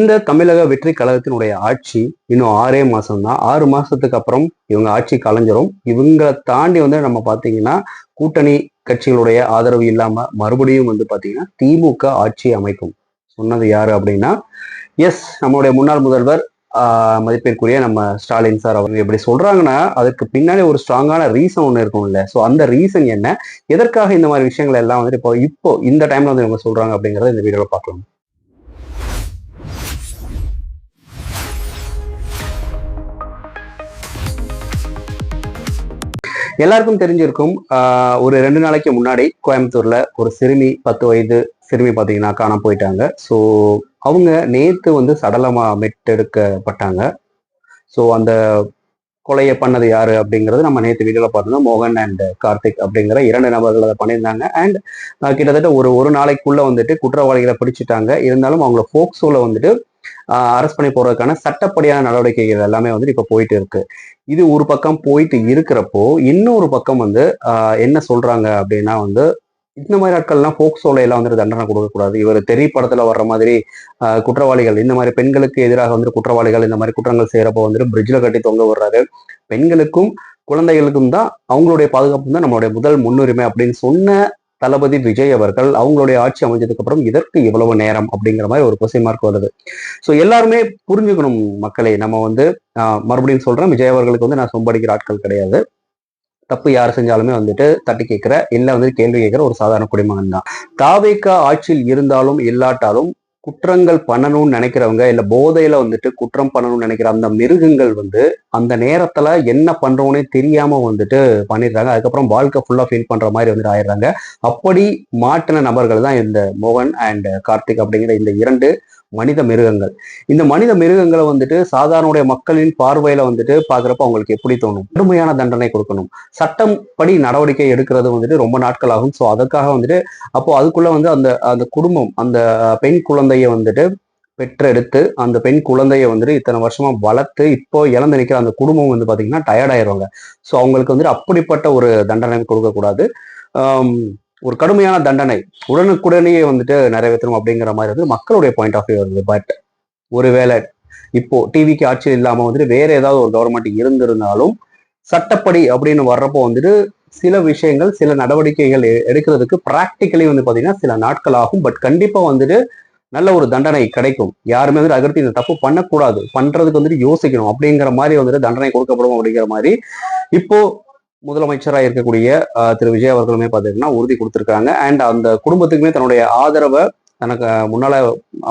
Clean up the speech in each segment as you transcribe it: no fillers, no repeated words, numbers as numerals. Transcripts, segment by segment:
இந்த தமிழக வெற்றி கழகத்தினுடைய ஆட்சி இன்னும் 6 மாசம் தான். 6 மாசத்துக்கு அப்புறம் இவங்க ஆட்சி கலைஞ்சிரும். இவங்களை தாண்டி நம்ம பாத்தீங்கன்னா கூட்டணி கட்சிகளுடைய ஆதரவு இல்லாம மறுபடியும் பாத்தீங்கன்னா திமுக ஆட்சி அமைக்கும். சொன்னது யாரு அப்படின்னா, எஸ், நம்மளுடைய முன்னாள் முதல்வர் மதிப்பிற்குரிய நம்ம ஸ்டாலின் சார் அவங்க எப்படி சொல்றாங்கன்னா, அதுக்கு பின்னாடி ஒரு ஸ்ட்ராங்கான ரீசன் ஒண்ணு இருக்கும்ல. ஸோ அந்த ரீசன் என்ன, எதற்காக இந்த மாதிரி விஷயங்கள் எல்லாம் இப்போ இந்த டைம்ல இவங்க சொல்றாங்க அப்படிங்கறத இந்த வீடியோல பார்க்கலாம். எல்லாருக்கும் தெரிஞ்சிருக்கும், ஒரு 2 நாளைக்கு முன்னாடி கோயம்புத்தூர்ல ஒரு சிறுமி 10 வயது சிறுமி பாத்தீங்கன்னா காணாம போயிட்டாங்க. ஸோ அவங்க நேத்து சடலமா மீட்டெடுக்கப்பட்டாங்க. ஸோ அந்த கொலையை பண்ணது யாரு அப்படிங்கிறது நம்ம நேற்று வீடியோல பார்த்தோம். மோகன் அண்ட் கார்த்திக் அப்படிங்கிற 2 நபர்கள் அதை பண்ணியிருந்தாங்க. அண்ட் கிட்டத்தட்ட ஒரு நாளைக்குள்ள குற்றவாளிகளை பிடிச்சிட்டாங்க. இருந்தாலும் அவங்கள போக்சோல அரெஸ்ட் பண்ணி போறதுக்கான சட்டப்படியான நடவடிக்கைகள் எல்லாமே இப்ப போயிட்டு இருக்கு. இது ஒரு பக்கம் போயிட்டு இருக்கிறப்போ, இன்னொரு பக்கம் என்ன சொல்றாங்க அப்படின்னா இந்த மாதிரி ஆட்கள்லாம் போக்சோல எல்லாம் தண்டனை கொடுக்கக்கூடாது. இவர் தெரி படத்துல வர்ற மாதிரி குற்றவாளிகள், இந்த மாதிரி பெண்களுக்கு எதிராக குற்றவாளிகள் இந்த மாதிரி குற்றங்கள் செய்யறப்போ பிரிட்ஜ்ல கட்டி தொங்க விடுறாரு. பெண்களுக்கும் குழந்தைகளுக்கும் தான் அவங்களுடைய பாதுகாப்பு தான் நம்மளுடைய முதல் முன்னுரிமை அப்படின்னு சொன்ன தளபதி விஜய் அவர்கள் அவங்களுடைய ஆட்சி அமைஞ்சதுக்கு அப்புறம் இதற்கு இவ்வளவு நேரம் அப்படிங்கிற மாதிரி ஒரு கொஸ்டின் மார்க் வருது. ஸோ எல்லாருமே புரிஞ்சுக்கணும் மக்களே. நம்ம மறுபடியும் சொல்றேன், விஜய் அவர்களுக்கு நான் சொம்படிக்கிற ஆட்கள் கிடையாது. தப்பு யார் செஞ்சாலுமே தட்டி கேட்கிற இல்ல கேள்வி கேட்கிற ஒரு சாதாரண குடிமகன் தான். தாவேக்கா ஆட்சியில் இருந்தாலும் இல்லாட்டாலும் குற்றங்கள் பண்ணணும்னு நினைக்கிறவங்க, இல்ல போதையில குற்றம் பண்ணணும்னு நினைக்கிற அந்த மிருகங்கள் அந்த நேரத்துல என்ன பண்றோன்னே தெரியாம பண்ணிடுறாங்க. அதுக்கப்புறம் வாழ்க்கை ஃபுல்லா ஃபீல் பண்ற மாதிரி ஆயிடுறாங்க. அப்படி மாட்டின நபர்கள் தான் இந்த மோகன் அண்ட் கார்த்திக் அப்படிங்கிற இந்த 2 மனித மிருகங்கள். இந்த மனித மிருகங்களை சாதாரண மக்களின் பார்வையில பாக்குறப்ப அவங்களுக்கு எப்படி தோணும்? கடுமையான தண்டனை கொடுக்கணும். சட்டம் படி நடவடிக்கை எடுக்கிறது ரொம்ப நாட்கள் ஆகும். ஸோ அதுக்காக அப்போ அதுக்குள்ள அந்த அந்த குடும்பம், அந்த பெண் குழந்தைய பெற்றெடுத்து அந்த பெண் குழந்தைய இத்தனை வருஷமா வளர்த்து இப்போ இழந்து நிற்கிற அந்த குடும்பம் பாத்தீங்கன்னா டயர்ட் ஆயிடுவாங்க. ஸோ அவங்களுக்கு அப்படிப்பட்ட ஒரு தண்டனை கொடுக்கக்கூடாது. ஒரு கடுமையான தண்டனை உடனுக்குடனேயே நிறைவேற்றணும் அப்படிங்கிற மாதிரி மக்களுடைய பாயிண்ட் ஆஃப் வியூ வருது. பட் ஒருவேளை இப்போ டிவிக்கு ஆட்சி இல்லாம வேற ஏதாவது ஒரு கவர்மெண்ட் இருந்திருந்தாலும் சட்டப்படி அப்படின்னு வர்றப்போ சில விஷயங்கள், சில நடவடிக்கைகள் எடுக்கிறதுக்கு பிராக்டிக்கலி பாத்தீங்கன்னா சில நாட்கள் ஆகும். பட் கண்டிப்பா நல்ல ஒரு தண்டனை கிடைக்கும். யாருமே அடுத்து இந்த தப்பு பண்ணக்கூடாது, பண்றதுக்கு யோசிக்கணும் அப்படிங்கிற மாதிரி தண்டனை கொடுக்கப்படும் அப்படிங்கிற மாதிரி இப்போ முதலமைச்சராக இருக்கக்கூடிய திரு விஜய் அவர்களுமே பார்த்தீங்கன்னா உறுதி கொடுத்திருக்காங்க. அண்ட் அந்த குடும்பத்துக்குமே தன்னுடைய ஆதரவை தனக்கு முன்னால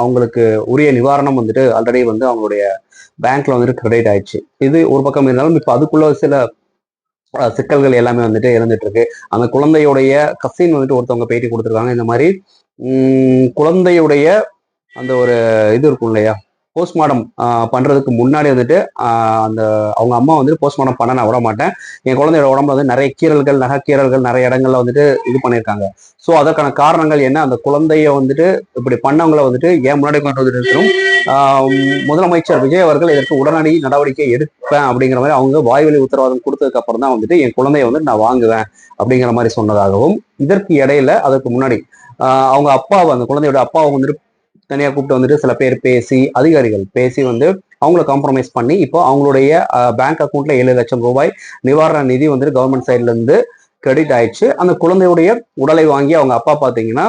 அவங்களுக்கு உரிய நிவாரணம் ஆல்ரெடி அவங்களுடைய பேங்க்ல கிரெடிட் ஆயிடுச்சு. இது ஒரு பக்கம் இருந்தாலும் இப்ப அதுக்குள்ள சில சிக்கல்கள் எல்லாமே இருந்துட்டு இருக்கு. அந்த குழந்தையுடைய கசின் ஒருத்தவங்க பேட்டி கொடுத்துருக்காங்க. இந்த மாதிரி குழந்தையுடைய அந்த ஒரு இது இருக்கும் இல்லையா, போஸ்ட்மார்டம் பண்றதுக்கு முன்னாடி அந்த அவங்க அம்மா போஸ்ட்மார்டம் பண்ண நான் விட மாட்டேன், என் குழந்தையோட உடம்புல நிறைய கீரல்கள், நகைக்கீரல்கள் நிறைய இடங்கள்ல இது பண்ணியிருக்காங்க. ஸோ அதற்கான காரணங்கள் என்ன, அந்த குழந்தைய இப்படி பண்ணவங்களை ஏன் முன்னாடி கொண்டு இருக்கணும், முதலமைச்சர் விஜய் அவர்கள் இதற்கு உடனடி நடவடிக்கை எடுப்பேன் அப்படிங்கிற மாதிரி அவங்க வாய்வழி உத்தரவாதம் கொடுத்ததுக்கு அப்புறம் தான் என் குழந்தைய நான் வாங்குவேன் அப்படிங்கிற மாதிரி சொன்னதாகவும், இதற்கு இடையில அதுக்கு முன்னாடி அவங்க அப்பாவை, அந்த குழந்தையோட அப்பாவை தனியா கூப்பிட்டு சில பேர் பேசி, அதிகாரிகள் பேசி அவங்கள காம்ப்ரமைஸ் பண்ணி இப்போ அவங்களுடைய பேங்க் அக்கௌண்ட்ல 7 லட்சம் ரூபாய் நிவாரண நிதி கவர்மெண்ட் சைட்ல இருந்து கிரெடிட் ஆயிடுச்சு. அந்த குழந்தையுடைய உடலை வாங்கி அவங்க அப்பா பாத்தீங்கன்னா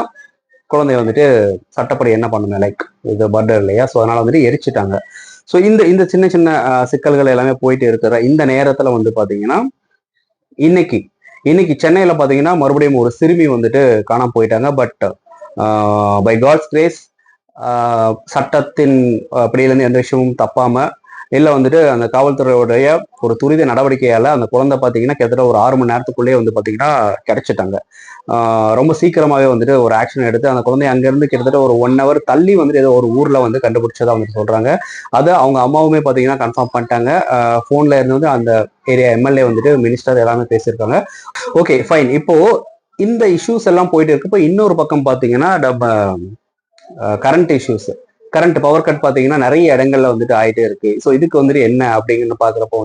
குழந்தைய சட்டப்படி என்ன பண்ணுங்க, லைக் இது பர்டர் இல்லையா, ஸோ அதனால எரிச்சிட்டாங்க. ஸோ இந்த சின்ன சின்ன சிக்கல்கள் எல்லாமே போயிட்டு இருக்கிற இந்த நேரத்துல பாத்தீங்கன்னா இன்னைக்கு சென்னையில பாத்தீங்கன்னா மறுபடியும் ஒரு சிறுமி காணாம போயிட்டாங்க. பட் பை காட்ஸ் கிரேஸ் சட்டத்தின் அப்படியிலேருந்து எந்த விஷயமும் தப்பாம இல்லை அந்த காவல்துறையுடைய ஒரு துரித நடவடிக்கையால அந்த குழந்தை பார்த்தீங்கன்னா கிட்டத்தட்ட ஒரு 6 மணி நேரத்துக்குள்ளேயே பார்த்தீங்கன்னா கிடைச்சிட்டாங்க. ரொம்ப சீக்கிரமாகவே ஒரு ஆக்ஷன் எடுத்து அந்த குழந்தைய அங்கேருந்து கிட்டத்தட்ட ஒரு 1 hour தள்ளி ஏதோ ஒரு ஊர்ல கண்டுபிடிச்சதா சொல்றாங்க. அதை அவங்க அம்மாவுமே பார்த்தீங்கன்னா கன்ஃபார்ம் பண்ணிட்டாங்க. ஃபோன்ல இருந்து அந்த ஏரியா எம்எல்ஏ மினிஸ்டர் எல்லாமே பேசியிருக்காங்க. Okay fine. இப்போ இந்த இஷ்யூஸ் எல்லாம் போயிட்டு இருக்கப்போ இன்னொரு பக்கம் பார்த்தீங்கன்னா நம்ம current issues, current power cut பார்த்தீங்கன்னா நிறைய இடங்கள்ல ஆயிட்டே இருக்கு. ஸோ இதுக்கு என்ன அப்படிங்கன்னு பாக்குறப்போ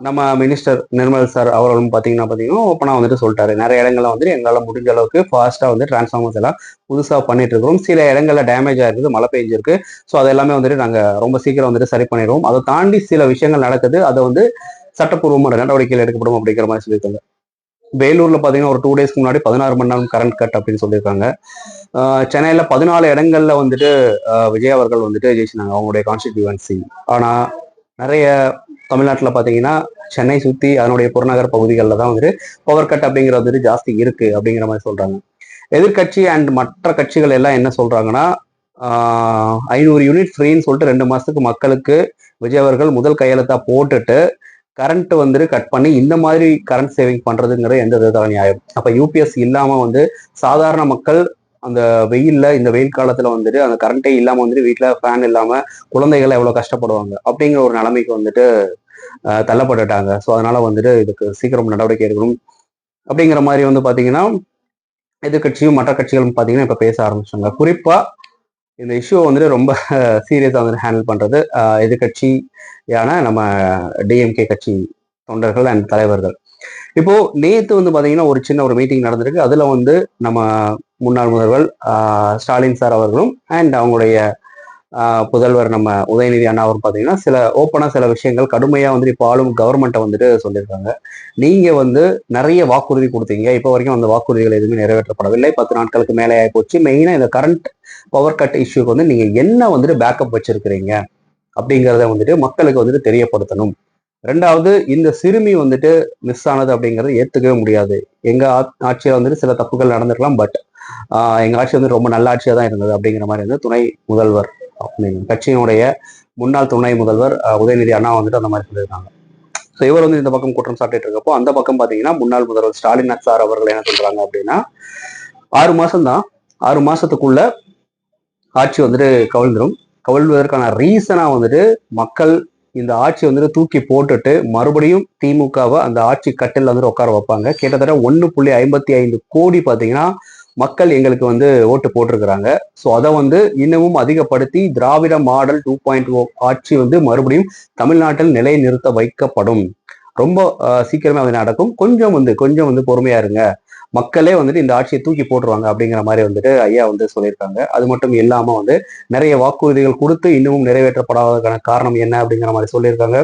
நம்ம மினிஸ்டர் நிர்மல் சார் அவர்களும் பார்த்தீங்கன்னா ஓப்பனாக வந்துட்டு சொல்லிட்டாரு, நிறைய இடங்கள்ல வந்துட்டு எங்களால் முடிஞ்ச அளவுக்கு ஃபாஸ்ட்டாக வந்து டிரான்ஸ்ஃபார்மர்ஸ் எல்லாம் புதுசாக பண்ணிட்டு இருக்கிறோம். சில இடங்கள்ல டேமேஜ் ஆயிருக்குது, மழை பெஞ்சிருக்கு. ஸோ அது எல்லாமே வந்துட்டு நாங்கள் ரொம்ப சீக்கிரம் வந்துட்டு சரி பண்ணிடுவோம். அதை தாண்டி சில விஷயங்கள் நடக்குது, அதை வந்து சட்டப்பூர்வமான நடவடிக்கைகள் எடுக்கப்படும் அப்படிங்கிற மாதிரி சொல்லியிருக்காங்க. வேலூர்ல பாத்தீங்கன்னா ஒரு 2 டேஸ்க்கு முன்னாடி 16 மணி நேரம் கரண்ட் கட் அப்படின்னு சொல்லியிருக்காங்க. சென்னையில 14 இடங்கள்ல வந்துட்டு விஜய் அவர்கள் வந்துட்டு ஜெயிச்சினாங்க அவங்களுடைய கான்ஸ்டிடியூவன்சி. ஆனா நிறைய தமிழ்நாட்டில் பார்த்தீங்கன்னா சென்னை சுற்றி அதனுடைய புறநகர் பகுதிகளில் தான் வந்துட்டு பவர் கட் அப்படிங்கிறது வந்துட்டு ஜாஸ்தி இருக்கு அப்படிங்கிற மாதிரி சொல்றாங்க. எதிர்கட்சி அண்ட் மற்ற கட்சிகள் எல்லாம் என்ன சொல்றாங்கன்னா 500 யூனிட் ஃப்ரீன்னு சொல்லிட்டு 2 மாசத்துக்கு மக்களுக்கு விஜய் அவர்கள் முதல் கையெழுத்தா போட்டுட்டு கரண்ட் வந்துட்டு கட் பண்ணி இந்த மாதிரி கரண்ட் சேவிங் பண்றதுங்கிறது எந்த விதத்தால நியாயம்? அப்ப யூபிஎஸ் இல்லாம வந்து சாதாரண மக்கள் அந்த வெயில்ல இந்த வெயில் காலத்துல வந்துட்டு அந்த கரண்டே இல்லாம வந்துட்டு வீட்டுல ஃபேன் இல்லாம குழந்தைகள் எவ்வளவு கஷ்டப்படுவாங்க அப்படிங்கிற ஒரு நிலைமைக்கு வந்துட்டு தள்ளப்பட்டுட்டாங்க. ஸோ அதனால வந்துட்டு இதுக்கு சீக்கிரம் நடவடிக்கை எடுக்கணும் அப்படிங்கிற மாதிரி வந்து பாத்தீங்கன்னா எதிர்கட்சியும் மற்ற கட்சிகளும் பாத்தீங்கன்னா இப்ப பேச ஆரம்பிச்சாங்க. குறிப்பா இந்த இஷ்யூ வந்துட்டு ரொம்ப சீரியஸா வந்துட்டு ஹேண்டில் பண்றது எதிர்கட்சியான நம்ம டிஎம்கே கட்சி தொண்டர்கள் அண்ட் தலைவர்கள். இப்போ நேத்து வந்து பாத்தீங்கன்னா ஒரு சின்ன ஒரு மீட்டிங் நடந்திருக்கு. அதுல வந்து நம்ம முன்னாள் முதல்வர் ஸ்டாலின் சார் அவர்களும் அண்ட் அவங்களுடைய புதல்வர் நம்ம உதயநிதி அண்ணாவும் பாத்தீங்கன்னா சில ஓப்பனா சில விஷயங்கள் கடுமையா வந்துட்டு இப்போ ஆளும் கவர்மெண்ட்டை வந்துட்டு சொல்லியிருக்காங்க. நீங்க வந்து நிறைய வாக்குறுதி கொடுத்தீங்க, இப்போ வரைக்கும் அந்த வாக்குறுதிகள் எதுவுமே நிறைவேற்றப்படவில்லை, 10 நாட்களுக்கு மேலே ஆகி போச்சு. மெயினா இந்த கரண்ட் பவர் கட் இஷ்யூக்கு வந்து நீங்க என்ன வந்துட்டு பேக்கப் வச்சிருக்கிறீங்க அப்படிங்கிறத வந்துட்டு மக்களுக்கு வந்துட்டு தெரியப்படுத்தணும். ரெண்டாவது, இந்த சிறுமி வந்துட்டு மிஸ் ஆனது அப்படிங்கறது ஏத்துக்கவே முடியாது. எங்க ஆட்சியில வந்துட்டு சில தப்புகள் நடந்திருக்கலாம், பட் எங்க ஆட்சி வந்து ரொம்ப நல்ல ஆட்சியா தான் இருந்தது அப்படிங்கிற மாதிரி வந்து துணை முதல்வர் கட்சியினுடைய முன்னாள் துணை முதல்வர் உதயநிதி அண்ணா வந்துட்டு அந்த மாதிரி சொல்லியிருக்காங்க. ஸோ இவர் வந்து இந்த பக்கம் குற்றம் சாட்டிட்டு இருக்கப்போ அந்த பக்கம் பாத்தீங்கன்னா முன்னாள் முதல்வர் ஸ்டாலின் சார் அவர்கள் என்ன சொல்றாங்க அப்படின்னா 6 மாசம் தான், 6 மாசத்துக்குள்ள ஆட்சி வந்துட்டு கவிழ்ந்துடும். கவிழ்வதற்கான ரீசனா வந்துட்டு மக்கள் இந்த ஆட்சி வந்துட்டு தூக்கி போட்டுட்டு மறுபடியும் திமுகவை அந்த ஆட்சி கட்டில் வந்துட்டு உட்கார வைப்பாங்க. கிட்டத்தட்ட 1.55 கோடி பாத்தீங்கன்னா மக்கள் எங்களுக்கு வந்து ஓட்டு போட்டிருக்கிறாங்க. ஸோ அதை வந்து இன்னமும் அதிகப்படுத்தி திராவிட மாடல் 2.0 ஆட்சி வந்து மறுபடியும் தமிழ்நாட்டில் நிலை நிறுத்த வைக்கப்படும். ரொம்ப சீக்கிரமே அது நடக்கும். கொஞ்சம் வந்து பொறுமையா இருங்க, மக்களே வந்துட்டு இந்த ஆட்சியை தூக்கி போட்டுருவாங்க அப்படிங்கிற மாதிரி வந்துட்டு ஐயா வந்து சொல்லியிருக்காங்க. அது மட்டும் இல்லாம வந்து நிறைய வாக்குறுதிகள் கொடுத்து இன்னமும் நிறைவேற்றப்படாததுக்கான காரணம் என்ன அப்படிங்கிற மாதிரி சொல்லியிருக்காங்க.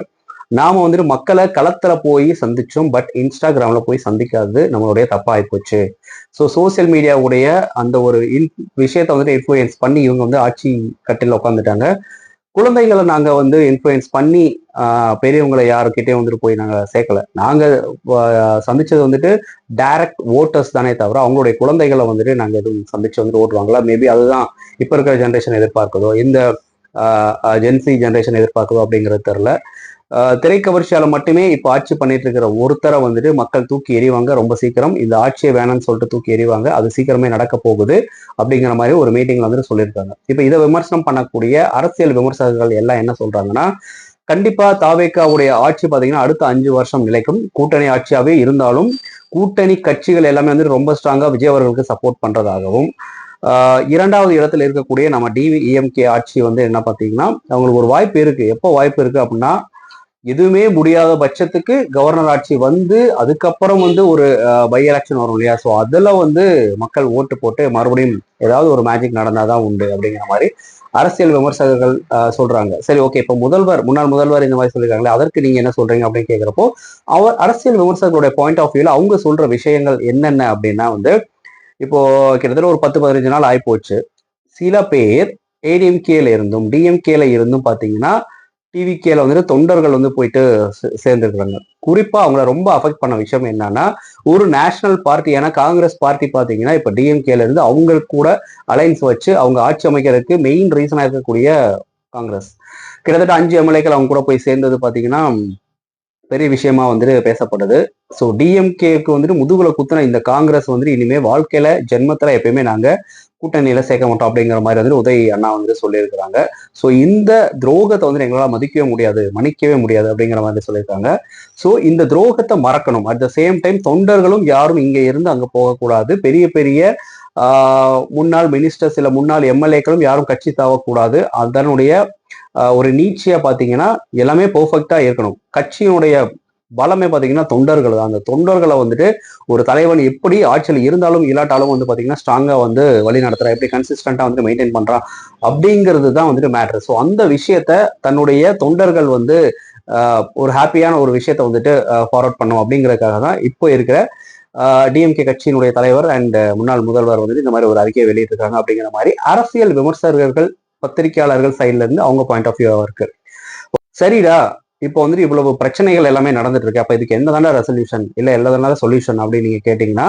நாம வந்துட்டு மக்களை களத்துல போய் சந்திச்சோம், பட் இன்ஸ்டாகிராம்ல போய் சந்திக்காது நம்மளுடைய தப்பா ஆயிப்போச்சு. ஸோ சோசியல் மீடியாவுடைய அந்த ஒரு விஷயத்த வந்துட்டு இன்ஃபுளுயன்ஸ் பண்ணி இவங்க வந்து ஆட்சி கட்டில உட்காந்துட்டாங்க. குழந்தைகளை நாங்க வந்து இன்ஃபுளுயன்ஸ் பண்ணி பெரியவங்களை யாருக்கிட்டே வந்துட்டு போய் நாங்க சேர்க்கல. நாங்க சந்திச்சது வந்துட்டு டைரக்ட் ஓட்டர்ஸ் தானே தவிர அவங்களுடைய குழந்தைகளை வந்துட்டு நாங்க எதுவும் சந்திச்சு வந்துட்டு ஓட்டுவாங்களா? மேபி அதுதான் இப்ப இருக்கிற ஜென்ரேஷன் எதிர்பார்க்குதோ, இந்த ஜென்சி ஜென்ரேஷன் எதிர்பார்க்குதோ அப்படிங்கிறது தெரியல. திரைக்கவர்ச்சியால மட்டுமே இப்ப ஆட்சி பண்ணிட்டு இருக்கிற ஒருத்தரை வந்துட்டு மக்கள் தூக்கி எறிவாங்க ரொம்ப சீக்கிரம். இந்த ஆட்சியை வேணாம்னு சொல்லிட்டு தூக்கி எறிவாங்க, அது சீக்கிரமே நடக்க போகுது அப்படிங்கிற மாதிரி ஒரு மீட்டிங்ல வந்துட்டு சொல்லியிருக்காங்க. இப்ப இதை விமர்சனம் பண்ணக்கூடிய அரசியல் விமர்சகர்கள் எல்லாம் என்ன சொல்றாங்கன்னா, கண்டிப்பா தாவேக்காவுடைய ஆட்சி பாத்தீங்கன்னா அடுத்த 5 வருஷம் நிலைக்கும். கூட்டணி ஆட்சியாவே இருந்தாலும் கூட்டணி கட்சிகள் எல்லாமே வந்து ரொம்ப ஸ்ட்ராங்கா விஜய் அவர்களுக்கு சப்போர்ட் பண்றதாகவும், இரண்டாவது இடத்துல இருக்கக்கூடிய நம்ம டிவிஎம்கே ஆட்சி வந்து என்ன பாத்தீங்கன்னா அவங்களுக்கு ஒரு வாய்ப்பு இருக்கு. எப்போ வாய்ப்பு இருக்கு அப்படின்னா, எதுவுமே முடியாத பட்சத்துக்கு கவர்னர் ஆட்சி வந்து அதுக்கப்புறம் வந்து ஒரு பை எலெக்ஷன் வரும் இல்லையா? ஸோ அதுல வந்து மக்கள் ஓட்டு போட்டு மறுபடியும் ஏதாவது ஒரு மேஜிக் நடந்தாதான் உண்டு அப்படிங்கிற மாதிரி அரசியல் விமர்சகர்கள் சொல்றாங்க. சரி, ஓகே, இப்போ முன்னாள் முதல்வர் இந்த மாதிரி சொல்லிருக்காங்களே, அதற்கு நீங்க என்ன சொல்றீங்க அப்படின்னு கேட்கிறப்போ அரசியல் விமர்சகர்களுடைய பாயிண்ட் ஆஃப் வியூல அவங்க சொல்ற விஷயங்கள் என்னென்ன அப்படின்னா வந்து, இப்போ கிட்டத்தட்ட ஒரு 10-15 நாள் ஆயிப்போச்சு. சில பேர் ஏடிஎம்கேல இருந்தும் டிஎம்கேல இருந்தும் பாத்தீங்கன்னா டிவிகேல வந்துட்டு தொண்டர்கள் வந்து போயிட்டு சேர்ந்துருக்குறாங்க. குறிப்பா அவங்கள ரொம்ப அஃபெக்ட் பண்ண விஷயம் என்னன்னா, ஒரு நேஷனல் பார்ட்டி, ஏன்னா காங்கிரஸ் பார்ட்டி பாத்தீங்கன்னா இப்ப டிஎம்கேல இருந்து அவங்க கூட அலைன்ஸ் வச்சு அவங்க ஆட்சி அமைக்கிறதுக்கு மெயின் ரீசனா இருக்கக்கூடிய காங்கிரஸ் கிட்டத்தட்ட 5 எம்எல்ஏக்கள் அவங்க கூட போய் சேர்ந்தது பாத்தீங்கன்னா பெரிய விஷயமா வந்துட்டு பேசப்படுது. ஸோ டிஎம்கேக்கு வந்துட்டு முதுகுல குத்துன இந்த காங்கிரஸ் வந்துட்டு இனிமே வாழ்க்கையில ஜென்மத்துல எப்பயுமே நாங்க கூட்டணியில சேர்க்க மாட்டோம் அப்படிங்கிற மாதிரி வந்துட்டு உதய் அண்ணா வந்துட்டு சொல்லியிருக்கிறாங்க. ஸோ இந்த துரோகத்தை வந்துட்டு எங்களால் மதிக்கவே முடியாது, மன்னிக்கவே முடியாது அப்படிங்கிற மாதிரி சொல்லியிருக்காங்க. ஸோ இந்த துரோகத்தை மறக்கணும். அட் த சேம் டைம் தொண்டர்களும் யாரும் இங்க இருந்து அங்க போகக்கூடாது. பெரிய பெரிய முன்னாள் மினிஸ்டர்ஸ் இல்ல முன்னாள் எம்எல்ஏக்களும் யாரும் கட்சி தாவக்கூடாது. அதனுடைய ஒரு நீட்சியா பாத்தீங்கன்னா எல்லாமே பெர்ஃபெக்டா இருக்கணும். கட்சியினுடைய பலமே பாத்தீங்கன்னா தொண்டர்கள் தான். அந்த தொண்டர்களை வந்துட்டு ஒரு தலைவன் எப்படி ஆட்சியில் இருந்தாலும் இல்லாட்டாலும் வந்து பாத்தீங்கன்னா ஸ்ட்ராங்கா வந்து வழி நடத்துறா, எப்படி கன்சிஸ்டண்டா வந்து மெயின்டைன் பண்றான் அப்படிங்கிறது தான் வந்துட்டு மேட்ரு. ஸோ அந்த விஷயத்த தன்னுடைய தொண்டர்கள் வந்து ஒரு ஹாப்பியான ஒரு விஷயத்த வந்துட்டு ஃபார்வர்ட் பண்ணும் அப்படிங்கிறதுக்காக தான் இப்போ இருக்கிற டிஎம்கே கட்சியினுடைய தலைவர் அண்ட் முன்னாள் முதல்வர் வந்துட்டு இந்த மாதிரி ஒரு அறிக்கையை வெளியிட்டிருக்காங்க அப்படிங்கிற மாதிரி அரசியல் விமர்சகர்கள் பத்திரிகையாளர்கள் சைட்ல இருந்து அவங்க பாயிண்ட் ஆஃப் வியூவா இருக்கு. சரிடா, இப்போ வந்துட்டு இவ்வளவு பிரச்சனைகள் எல்லாமே நடந்துட்டு இருக்கு, அப்ப இதுக்கு என்னதான ரெசல்யூஷன் இல்ல எல்லாதனால சொல்யூஷன் அப்படின்னு நீங்க கேட்டீங்கன்னா,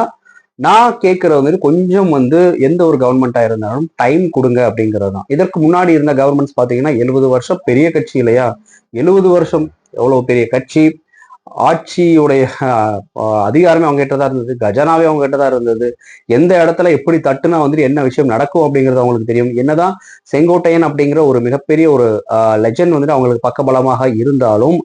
நான் கேட்கறது வந்துட்டு கொஞ்சம் வந்து எந்த ஒரு கவர்மெண்டா இருந்தாலும் டைம் கொடுங்க அப்படிங்கிறது தான். இதற்கு முன்னாடி இருந்த கவர்மெண்ட்ஸ் பாத்தீங்கன்னா 70 வருஷம் பெரிய கட்சி இல்லையா, 70 வருஷம் எவ்வளவு பெரிய கட்சி, ஆட்சியுடைய அதிகாரமே அவங்க கிட்டதான் இருந்தது, கஜானாவே அவங்க கிட்டதான் இருந்தது, எந்த இடத்துல எப்படி தட்டுனா வந்துட்டு என்ன விஷயம் நடக்கும் அப்படிங்கிறது அவங்களுக்கு தெரியும். என்னதான் செங்கோட்டையன் அப்படிங்கிற ஒரு மிகப்பெரிய ஒரு லெஜண்ட் வந்துட்டு அவங்களுக்கு பக்கபலமாக இருந்தாலும்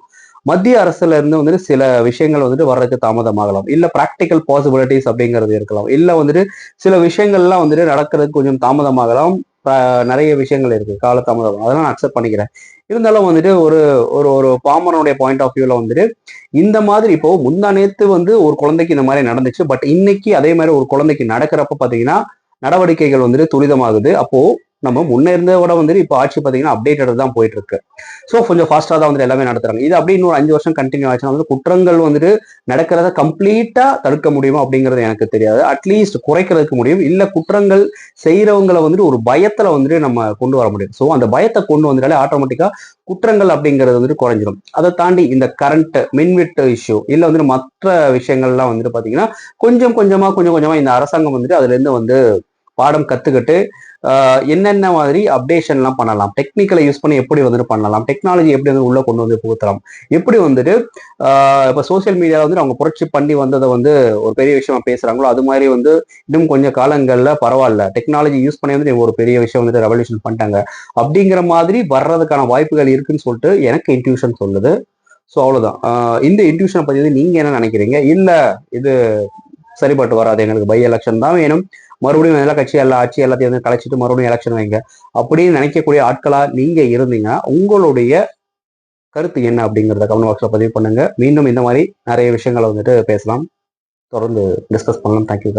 மத்திய அரசுல இருந்து வந்துட்டு சில விஷயங்கள் வந்துட்டு வர்றதுக்கு தாமதமாகலாம், இல்ல பிராக்டிக்கல் பாசிபிலிட்டிஸ் அப்படிங்கிறது இருக்கலாம், இல்ல வந்துட்டு சில விஷயங்கள்லாம் வந்துட்டு நடக்கிறதுக்கு கொஞ்சம் தாமதமாகலாம். நிறைய விஷயங்கள் இருக்கு காலதாமதம், அதெல்லாம் நான் அக்செப்ட் பண்ணிக்கிறேன். இருந்தாலும் வந்துட்டு ஒரு ஒரு ஒரு பாமரனுடைய பாயிண்ட் ஆஃப் வியூல வந்துட்டு இந்த மாதிரி இப்போ முந்தா நேத்து வந்து ஒரு குழந்தைக்கு இந்த மாதிரி நடந்துச்சு, பட் இன்னைக்கு அதே மாதிரி ஒரு குழந்தைக்கு நடக்கிறப்ப பாத்தீங்கன்னா நடவடிக்கைகள் வந்துட்டு துரிதமாகுது. அப்போ நம்ம முன்ன இருந்ததோட வந்துட்டு இப்போ ஆட்சி பாத்தீங்கன்னா அப்டேட்டட் தான் போயிட்டு இருக்கு. ஸோ கொஞ்சம் ஃபாஸ்டா தான் வந்துட்டு எல்லாமே நடத்துறாங்க. இது அப்படி இன்னொரு 5 வருஷம் கண்டினியூ ஆச்சுன்னா வந்து குற்றங்கள் வந்துட்டு நடக்கிறத கம்ப்ளீட்டா தடுக்க முடியுமா அப்படிங்கிறது எனக்கு தெரியாது. அட்லீஸ்ட் குறைக்கிறதுக்கு முடியும், இல்ல குற்றங்கள் செய்யறவங்களை வந்துட்டு ஒரு பயத்துல வந்துட்டு நம்ம கொண்டு வர முடியும். ஸோ அந்த பயத்தை கொண்டு வந்துட்டாலே ஆட்டோமேட்டிக்கா குற்றங்கள் அப்படிங்கிறது வந்துட்டு குறைஞ்சிடும். அதை தாண்டி இந்த கரண்ட் மின்வெட்டு இஷ்யூ இல்ல வந்துட்டு மற்ற விஷயங்கள்லாம் வந்துட்டு பாத்தீங்கன்னா கொஞ்சம் கொஞ்சமா இந்த அரசாங்கம் வந்துட்டு அதுல இருந்து வந்து பாடம் கத்துக்கிட்டு என்னென்ன மாதிரி அப்டேஷன் எல்லாம் பண்ணலாம், டெக்னிக்கலை யூஸ் பண்ணி எப்படி வந்துட்டு பண்ணலாம், டெக்னாலஜி எப்படி வந்து உள்ள கொண்டு வந்து புகுத்தலாம், எப்படி வந்துட்டு இப்ப சோசியல் மீடியாவில் வந்து அவங்க புரட்சி பண்ணி வந்ததை வந்து ஒரு பெரிய விஷயமா பேசுறாங்களோ அது மாதிரி வந்து இன்னும் கொஞ்சம் காலங்கள்ல பரவாயில்ல டெக்னாலஜி யூஸ் பண்ணி வந்து ஒரு பெரிய விஷயம் வந்து ரெவல்யூஷன் பண்ணிட்டாங்க அப்படிங்கிற மாதிரி வர்றதுக்கான வாய்ப்புகள் இருக்குன்னு சொல்லிட்டு எனக்கு இன்ட்யூஷன் சொல்லுது. ஸோ அவ்வளவுதான். இந்த இன்ட்யூஷனை பத்தி நீங்க என்ன நினைக்கிறீங்க? இல்ல இது சரிபட்டு வராது, எங்களுக்கு பை எலெக்ஷன் தான் வேணும், மறுபடியும் எல்லா கட்சி எல்லா ஆட்சி எல்லாத்தையும் வந்து கலைச்சிட்டு மறுபடியும் எலெக்ஷன் வைங்க அப்படின்னு நினைக்கக்கூடிய ஆட்களா நீங்க இருந்தீங்கன்னா உங்களுடைய கருத்து என்ன அப்படிங்கிறத கமெண்ட் பாக்ஸ்ல பதிவு பண்ணுங்க. மீண்டும் இந்த மாதிரி நிறைய விஷயங்களை வந்துட்டு பேசலாம், தொடர்ந்து டிஸ்கஸ் பண்ணலாம். தேங்க்யூ.